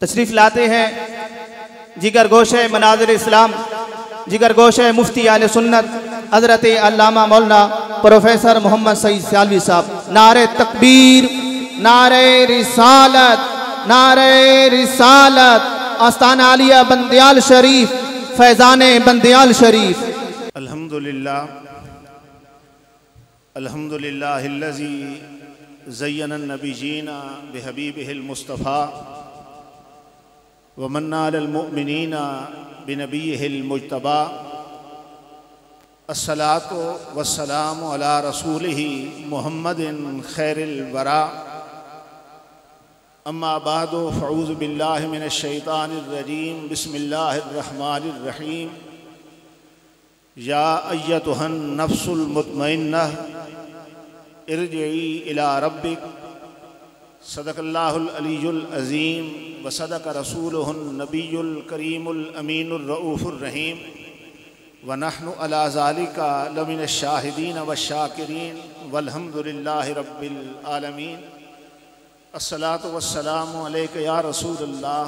تشریف لاتے ہیں جگر گوشہ مناظر اسلام، جگر گوشہ مفتی اہل سنت حضرت علامہ مولانا پروفیسر محمد سعید سیالوی صاحب۔ نعرہ تکبیر، نعرہ رسالت، نعرہ رسالت، آستانہ عالیہ بندیال شریف، فیضان بندیال شریف۔ الحمدللہ الحمدللہ الذی زین النبیین بحبیبہ المصطفیٰ ومن علی المؤمنین بنبیہ المجتبیٰ۔ الصلاۃ والسلام علی رسولہ محمد خیر الورا۔ اما بعد فاعوذ باللہ من الشیطان الرجیم، بسم اللہ الرحمن الرحیم۔ یا ایتھا النفس المطمئنہ ارجعی الی ربک۔ صدق اللہ العلی العظیم وصدق رسولہ النبی الکریم الامین الرؤوف الرحیم، ونحن علی ذالک لمن الشاہدین والشاکرین والحمد للہ رب العالمین۔ الصلاۃ والسلام علیک یا رسول اللہ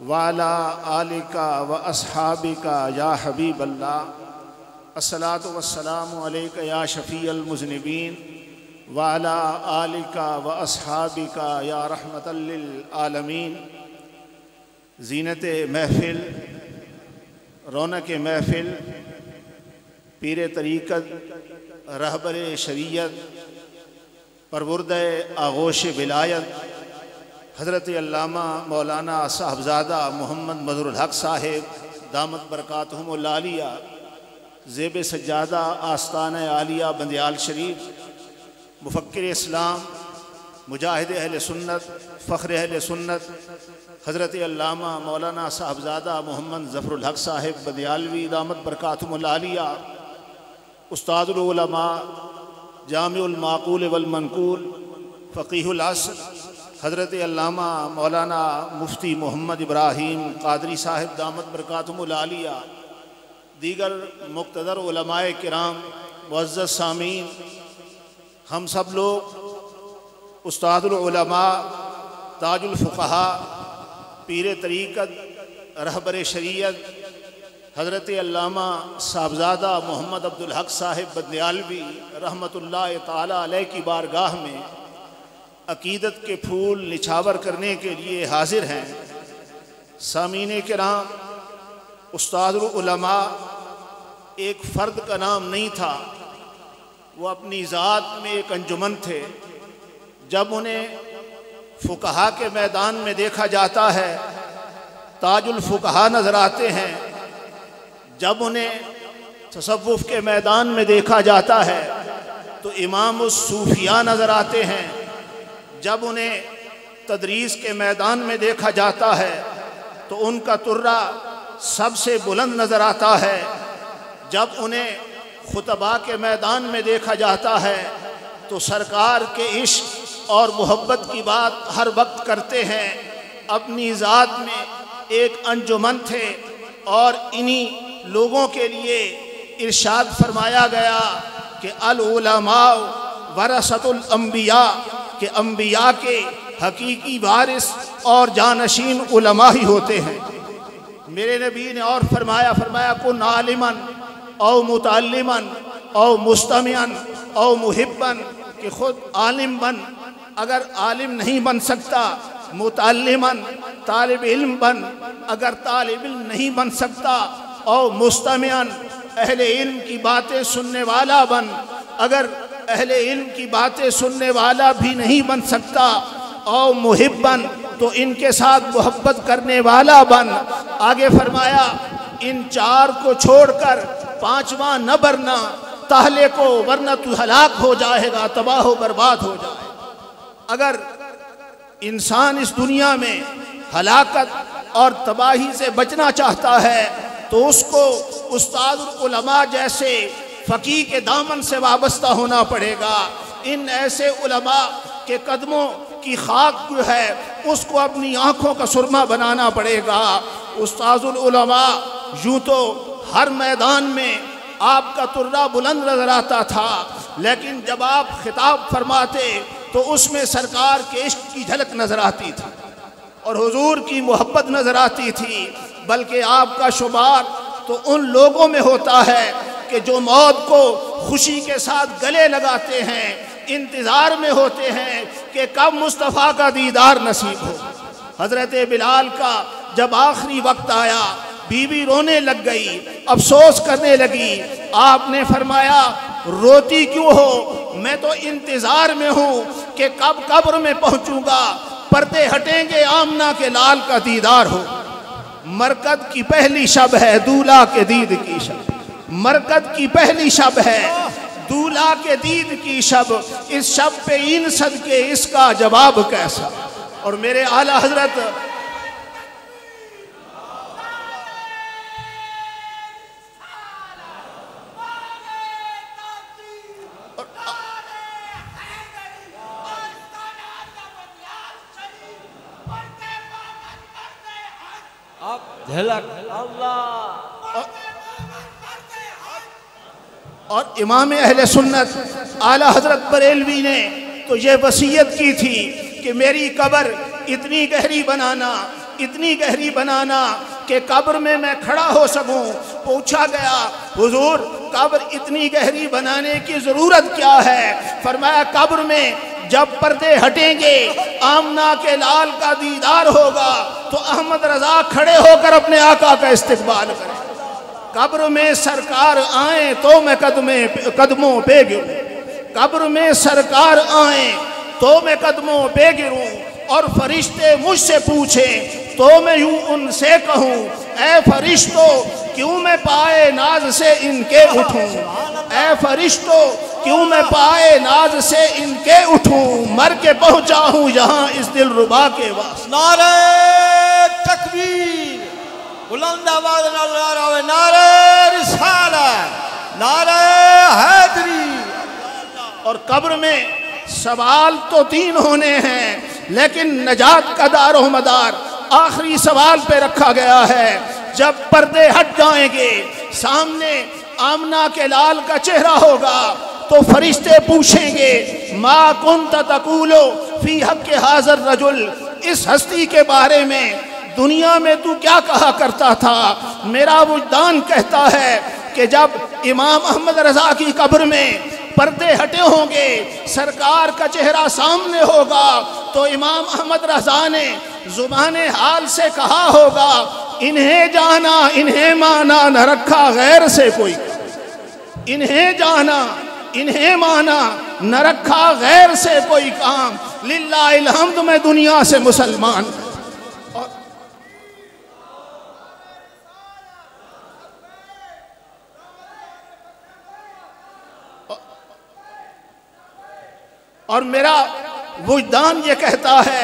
وعلی آلک واصحابک یا حبیب اللہ۔ الصلاۃ والسلام علیک یا شفیع المذنبین وعلی آلک واصحابک یا رحمۃ للعالمین۔ زینت محفل، رونق محفل، پیر طریقت، رہبر شریعت، پروردہ آغوش ولایت حضرت علامہ مولانا صاحبزادہ محمد مظہر الحق صاحب دامت برکاتہم العالیہ، زیب سجادہ آستانہ عالیہ بندیال شریف، مفکر اسلام، مجاہد اہل سنت، فخر اہل سنت حضرت علامہ مولانا صاحبزادہ محمد ظفر الحق صاحب بندیالوی دامت برکاتہم العالیہ، استاد العلماء، جامع المعقول والمنقول، فقیہ العصر حضرت علامہ مولانا مفتی محمد ابراہیم قادری صاحب دامت برکاتہم العالیہ، دیگر مقتدر علماء کرام، معزز سامعین، ہم سب لوگ استاد العلماء، تاج الفقہاء، پیر طریقت، رہبر شریعت حضرت علامہ صاحبزادہ محمد عبدالحق صاحب بندیالوی رحمۃ اللہ تعالی علیہ کی بارگاہ میں عقیدت کے پھول نچھاور کرنے کے لیے حاضر ہیں۔ سامعین کرام، استاد العلماء ایک فرد کا نام نہیں تھا، وہ اپنی ذات میں ایک انجمن تھے۔ جب انہیں فقہا کے میدان میں دیکھا جاتا ہے تاج الفقہا نظر آتے ہیں، جب انہیں تصوف کے میدان میں دیکھا جاتا ہے تو امام الصوفیاء نظر آتے ہیں، جب انہیں تدریس کے میدان میں دیکھا جاتا ہے تو ان کا ترہ سب سے بلند نظر آتا ہے، جب انہیں خطبہ کے میدان میں دیکھا جاتا ہے تو سرکار کے عشق اور محبت کی بات ہر وقت کرتے ہیں۔ اپنی ذات میں ایک انجمن تھے اور انہی لوگوں کے لیے ارشاد فرمایا گیا کہ العلماء ورثۃ الانبیاء، کہ انبیاء کے حقیقی وارث اور جانشین علماء ہی ہوتے ہیں۔ میرے نبی نے اور فرمایا کن عالماً او متعلماً او مستمعاً او محباً، کہ خود عالم بن، اگر عالم نہیں بن سکتا متعلماً طالب علم بن، اگر طالب علم نہیں بن سکتا او مستمعاً اہل علم کی باتیں سننے والا بن، اگر اہل علم کی باتیں سننے والا بھی نہیں بن سکتا او محباً تو ان کے ساتھ محبت کرنے والا بن۔ آگے فرمایا ان چار کو چھوڑ کر پانچواں نہ برنا تہلے کو، ورنہ تو ہلاک ہو جائے گا، تباہ و برباد ہو جائے گا۔ اگر انسان اس دنیا میں ہلاکت اور تباہی سے بچنا چاہتا ہے تو اس کو استاد العلماء جیسے فقیہ کے دامن سے وابستہ ہونا پڑے گا۔ ان ایسے علماء کے قدموں کی خاک جو ہے اس کو اپنی آنکھوں کا سرما بنانا پڑے گا۔ استاد العلماء یوں تو ہر میدان میں آپ کا ترہ بلند نظر آتا تھا، لیکن جب آپ خطاب فرماتے تو اس میں سرکار کے عشق کی جھلک نظر آتی تھی۔ اور حضور کی محبت نظر آتی تھی، بلکہ آپ کا شمار تو ان لوگوں میں ہوتا ہے کہ جو موت کو خوشی کے ساتھ گلے لگاتے ہیں، انتظار میں ہوتے ہیں کہ کب مصطفیٰ کا دیدار نصیب ہو۔ حضرت بلال کا جب آخری وقت آیا، بیوی رونے لگ گئی، افسوس کرنے لگی۔ آپ نے فرمایا روتی کیوں ہو؟ میں تو انتظار میں ہوں کہ کب قبر میں پہنچوں گا، پردے ہٹیں گے، آمنہ کے لال کا دیدار ہو۔ مرکت کی پہلی شب ہے دولہا کے دید کی شب، مرکت کی پہلی شب ہے دولہا کے دید کی شب، اس شب پہ ان صدقے اس کا جواب کیسا۔ اور میرے اعلیٰ حضرت اور امام اہل سنت اعلیٰ حضرت بریلوی نے تو یہ وصیت کی تھی کہ میری قبر اتنی گہری بنانا، اتنی گہری بنانا کہ قبر میں کھڑا ہو سکوں۔ پوچھا گیا حضور قبر اتنی گہری بنانے کی ضرورت کیا ہے؟ فرمایا قبر میں جب پردے ہٹیں گے، آمنہ کے لال کا دیدار ہوگا تو احمد رضا کھڑے ہو کر اپنے آقا کا استقبال کریں۔ قبر میں سرکار آئیں تو میں قدموں پہ گروں، قبر میں سرکار آئیں تو میں قدموں پہ گروں، اور فرشتے مجھ سے پوچھیں تو میں یوں ان سے کہوں اے فرشتوں کیوں میں پائے ناز سے ان کے اٹھوں، اے فرشتوں کیوں میں پائے ناز سے ان کے اٹھوں، مر کے پہنچا ہوں یہاں اس دل ربا کے واسطے۔ نعرہ تکبیر، بلند آواز نعرہ، نعرہ رسالت، نعرہ حیدری۔ اور قبر میں سوال تو 3 ہونے ہیں، لیکن نجات کا دار و مدار آخری سوال پہ رکھا گیا ہے۔ جب پردے ہٹ جائیں گے، سامنے آمنہ کے لال کا چہرہ ہوگا تو فرشتے پوچھیں گے ما کنت تقول فی حق حاضر رجل، اس ہستی کے بارے میں دنیا میں تو کیا کہا کرتا تھا؟ میرا وجدان کہتا ہے کہ جب امام احمد رضا کی قبر میں پردے ہٹے ہوں گے، سرکار کا چہرہ سامنے ہوگا تو امام احمد رضا نے زبان حال سے کہا ہوگا انہیں جانا انہیں مانا نہ رکھا غیر سے کوئی، انہیں جانا انہیں مانا نہ رکھا غیر سے کوئی کام، للہ الحمد میں دنیا سے مسلمان۔ اور میرا وجدان یہ کہتا ہے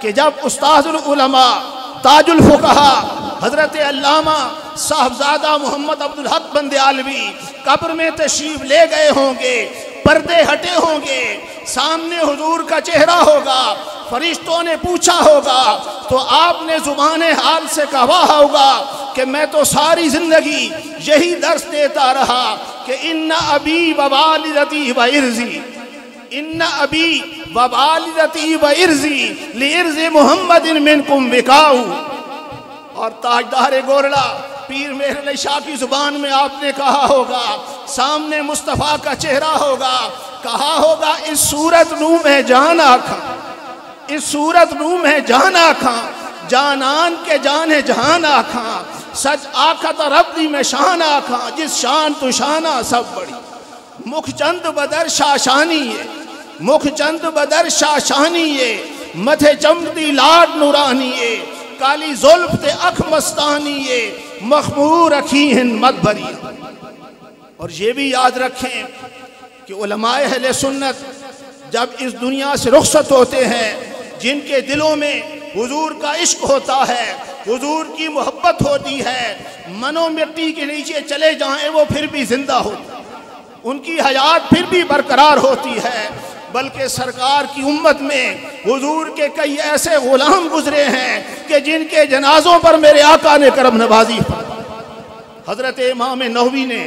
کہ جب استاذ العلماء تاج الفقہا حضرت علامہ صاحبزادہ محمد عبدالحق بندیالوی قبر میں تشریف لے گئے ہوں گے، پردے ہٹے ہوں گے، سامنے حضور کا چہرہ ہوگا، فرشتوں نے پوچھا ہوگا تو آپ نے زبان حال سے کہا ہوگا کہ میں تو ساری زندگی یہی درس دیتا رہا کہ ان ابی و والدتی و ارضی، ان ابی و والدتی و ارضی لارض محمد منکم وقاؤ۔ اور تاجدار گورڑا پیر مہر علی شاہ کی زبان میں آپ نے کہا ہوگا، سامنے مصطفیٰ کا چہرہ ہوگا، کہا ہوگا اس صورت نو میں جان آکھاں، اس صورت نو میں جان آکھاں، جانان کے جان جہان آکھاں، سچ آکھت ربی میں شان آکھاں، جس شان تو شانہ سب بڑی، مکھ چند بدر شاشانی ہے، مکھ چند بدر شاشانی ہے، متھے چمکتی لاڈ نورانی ہے، کالی زلف تے اکھ مستانی ہے، مخمور رکھی ہن مت بھری۔ اور یہ بھی یاد رکھیں کہ علماء اہل سنت جب اس دنیا سے رخصت ہوتے ہیں، جن کے دلوں میں حضور کا عشق ہوتا ہے، حضور کی محبت ہوتی ہے، منو مٹی کے نیچے چلے جائیں وہ پھر بھی زندہ ہوتے ہیں، ان کی حیات پھر بھی برقرار ہوتی ہے، بلکہ سرکار کی امت میں حضور کے کئی ایسے غلام گزرے ہیں کہ جن کے جنازوں پر میرے آقا نے کرم نوازی فرمائی۔ حضرت امام نووی نے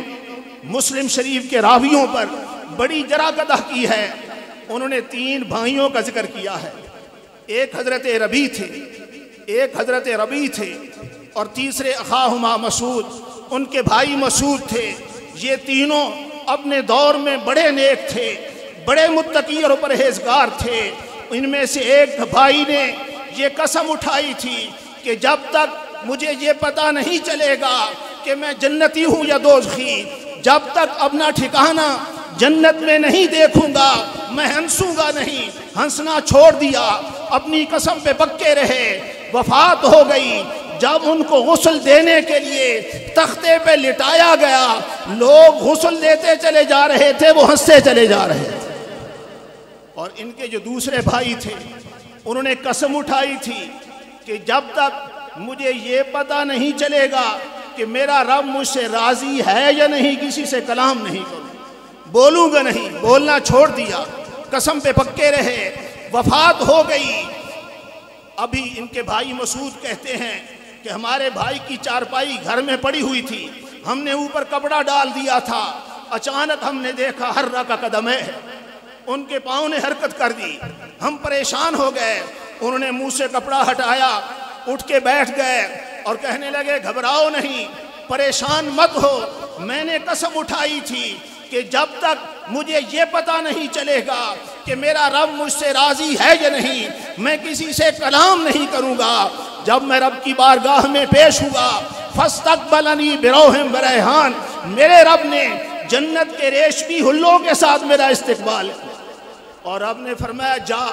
مسلم شریف کے راویوں پر بڑی جراقدہ کی ہے، انہوں نے 3 بھائیوں کا ذکر کیا ہے، ایک حضرت ربیع تھے، ایک حضرت ربیع تھے اور تیسرے اخاہما مسعود، ان کے بھائی مسعود تھے۔ یہ تینوں اپنے دور میں بڑے نیک تھے، بڑے متقی اور پرہیزگار تھے۔ ان میں سے ایک بھائی نے یہ قسم اٹھائی تھی کہ جب تک مجھے یہ پتہ نہیں چلے گا کہ میں جنتی ہوں یا دوزخی، جب تک اپنا ٹھکانہ جنت میں نہیں دیکھوں گا میں ہنسوں گا نہیں۔ ہنسنا چھوڑ دیا، اپنی قسم پہ پکے رہے۔ وفات ہو گئی۔ جب ان کو غسل دینے کے لیے تختے پہ لٹایا گیا، لوگ غسل دیتے چلے جا رہے تھے، وہ ہنستے چلے جا رہے تھے۔ اور ان کے جو دوسرے بھائی تھے انہوں نے قسم اٹھائی تھی کہ جب تک مجھے یہ پتہ نہیں چلے گا کہ میرا رب مجھ سے راضی ہے یا نہیں، کسی سے کلام نہیں کروں، بولوں گا نہیں۔ بولنا چھوڑ دیا، قسم پہ پکے رہے۔ وفات ہو گئی۔ ابھی ان کے بھائی مسعود کہتے ہیں کہ ہمارے بھائی کی چارپائی گھر میں پڑی ہوئی تھی، ہم نے اوپر کپڑا ڈال دیا تھا، اچانک ہم نے دیکھا حرک قدمہ، ان کے پاؤں نے حرکت کر دی۔ ہم پریشان ہو گئے۔ انہوں نے منہ سے کپڑا ہٹایا، اٹھ کے بیٹھ گئے اور کہنے لگے گھبراؤ نہیں، پریشان مت ہو، میں نے قسم اٹھائی تھی کہ جب تک مجھے یہ پتہ نہیں چلے گا کہ میرا رب مجھ سے راضی ہے یا نہیں، میں کسی سے کلام نہیں کروں گا۔ جب میں رب کی بارگاہ میں پیش ہوا، فاستقبلنی بروح وریحان، میرے رب نے جنت کے ریشمی ہلوں کے ساتھ میرا استقبال کیا۔ اور رب نے فرمایا جا،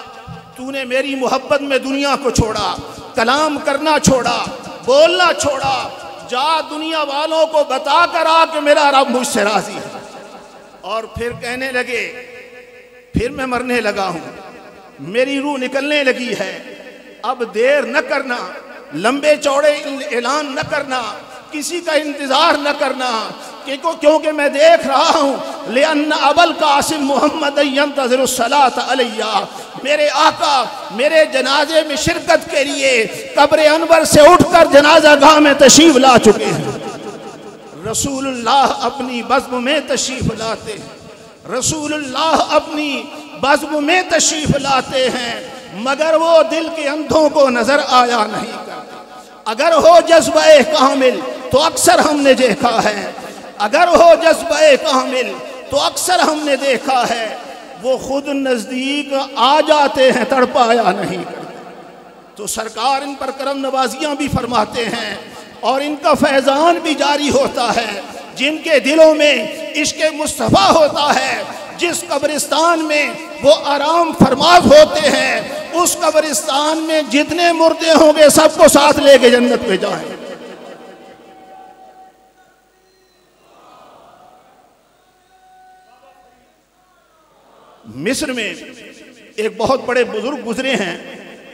تو نے میری محبت میں دنیا کو چھوڑا، کلام کرنا چھوڑا، بولنا چھوڑا، جا دنیا والوں کو بتا کر آ کہ میرا رب مجھ سے راضی ہے۔ اور پھر کہنے لگے پھر میں مرنے لگا ہوں، میری روح نکلنے لگی ہے، اب دیر نہ کرنا، لمبے چوڑے اعلان نہ کرنا، کسی کا انتظار نہ کرنا، کیونکہ میں دیکھ رہا ہوں لأن ابا القاسم محمد ينتظر الصلاة علیہ، میرے آقا میرے جنازے میں شرکت کے لیے قبر انور سے اٹھ کر جنازہ گاہ میں تشریف لا چکے ہیں۔ رسول اللہ اپنی بزم میں تشریف لاتے ہیں، رسول اللہ اپنی بزم میں تشریف لاتے ہیں، مگر وہ دل کے اندھوں کو نظر آیا نہیں کرتے۔ اگر ہو جذبہ کامل تو اکثر ہم نے دیکھا ہے، اگر ہو جذبہ کامل تو اکثر ہم نے دیکھا ہے، وہ خود نزدیک آ جاتے ہیں، تڑپایا نہیں کرتے۔ تو سرکار ان پر کرم نوازیاں بھی فرماتے ہیں اور ان کا فیضان بھی جاری ہوتا ہے۔ جن کے دلوں میں عشق مصطفیٰ ہوتا ہے، جس قبرستان میں وہ آرام فرماز ہوتے ہیں، اس قبرستان میں جتنے مردے ہوں گے سب کو ساتھ لے کے جنت میں جائیں۔ مصر میں ایک بہت بڑے بزرگ گزرے ہیں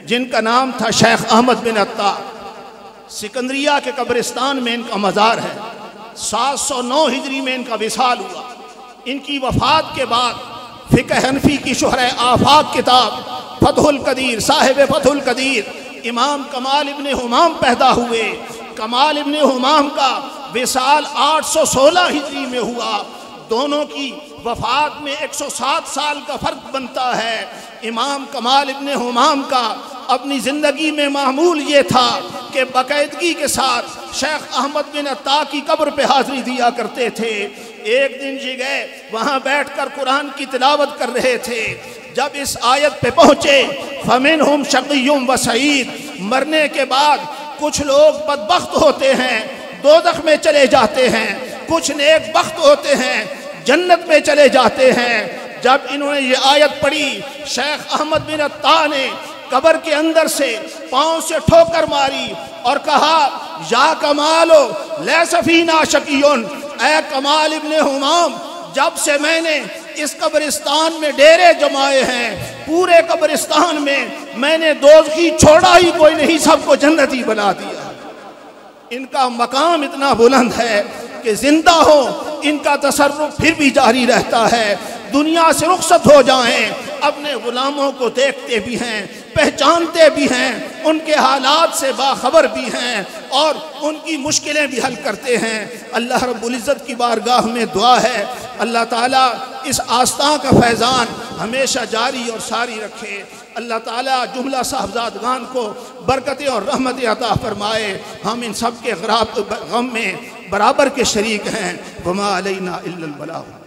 جن کا نام تھا شیخ احمد بن عطار۔ سکندریہ کے قبرستان میں ان کا مزار ہے۔ 709 ہجری میں ان کا وصال ہوا۔ ان کی وفات کے بعد فقہ حنفی کی شہرہ آفاق کتاب فتح القدیر، صاحب فتح القدیر امام کمال ابن حمام پیدا ہوئے۔ کمال ابن حمام کا وصال 816 ہجری میں ہوا۔ دونوں کی وفات میں 107 سال کا فرق بنتا ہے۔ امام کمال ابن حمام کا اپنی زندگی میں معمول یہ تھا کہ باقاعدگی کے ساتھ شیخ احمد بن عطار کی قبر پہ حاضری دیا کرتے تھے۔ ایک دن یہ گئے، وہاں بیٹھ کر قرآن کی تلاوت کر رہے تھے۔ جب اس آیت پہ پہنچے فَمِنْهُمْ شَقِيٌّ وَسَعِيدٌ، مرنے کے بعد کچھ لوگ بدبخت ہوتے ہیں، دوزخ میں چلے جاتے ہیں، کچھ نیک بخت ہوتے ہیں، جنت میں چلے جاتے ہیں۔ جب انہوں نے یہ آیت پڑھی، شیخ احمد بن عطار نے قبر کے اندر سے پاؤں سے ٹھوکر ماری اور کہا یا کمالو لیس فینا شقیٌ، اے کمال ابن حمام، جب سے میں نے اس قبرستان میں ڈیرے جمائے ہیں، پورے قبرستان میں نے دوزخی چھوڑا ہی کوئی نہیں، سب کو جنتی بنا دیا۔ ان کا مقام اتنا بلند ہے کہ زندہ ہو ان کا تصرف پھر بھی جاری رہتا ہے۔ دنیا سے رخصت ہو جائیں، اپنے غلاموں کو دیکھتے بھی ہیں، پہچانتے بھی ہیں، ان کے حالات سے باخبر بھی ہیں اور ان کی مشکلیں بھی حل کرتے ہیں۔ اللہ رب العزت کی بارگاہ میں دعا ہے اللہ تعالیٰ اس آستان کا فیضان ہمیشہ جاری اور ساری رکھے۔ اللہ تعالیٰ جملہ صاحبزادگان کو برکتیں اور رحمتیں عطا فرمائے. ہم ان سب کے غم میں برابر کے شریک ہیں. وما علینا الا البلاغ.